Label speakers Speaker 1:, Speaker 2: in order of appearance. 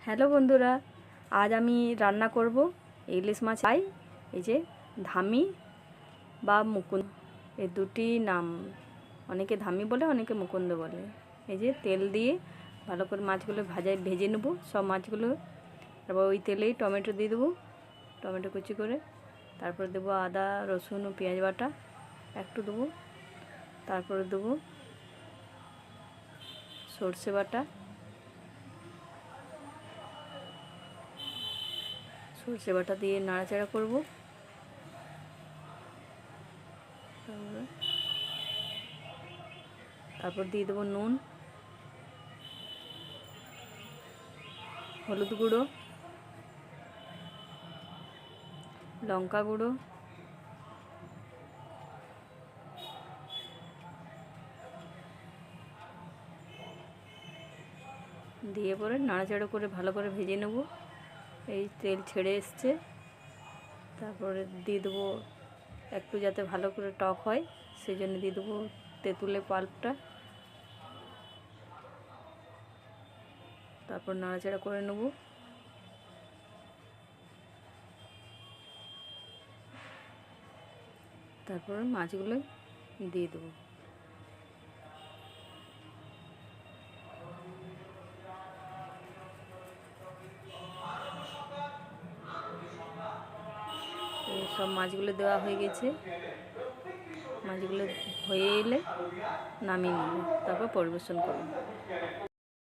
Speaker 1: Hello বন্ধুরা, আজ আমি রান্না করব ইলিশ মাছ। এই যে ধামি বা মুকুন্দ, এই দুটি নাম, অনেকে ধামি বলে, অনেকে মুকুন্দ বলে। এই যে তেল দিয়ে ভালো করে মাছগুলো ভেজে নেব, সব মাছগুলো। তারপর ওই তেলেই টমেটো দিয়ে দেবো, টমেটো কুচি করে। তারপর দেবো আদা রসুন ও পেঁয়াজ বাটা একটু দেবো। তারপরে দেবো সর্ষে বাটা, সর্ষে বাটা দিয়ে নাড়াচাড়া করব। তারপর দিয়ে দেবো নুন, হলুদ গুঁড়ো, লঙ্কা গুঁড়ো, দিয়ে পরে নাড়াচাড়া করে ভালো করে ভেজে নেব। এই তেল ছেড়ে এসছে, তারপরে দিয়ে দেবো একটু, যাতে ভালো করে টক হয় সেই জন্য দিয়ে দেবো তেঁতুলের পাল্পটা। তারপর নাড়াচাড়া করে নেব। তারপর মাছগুলো দিয়ে দেবো। সব মাছগুলো দেওয়া হয়ে গেছে। মাছগুলো হয়ে এলে নামিয়ে নেব, তারপর পরিবেশন করব।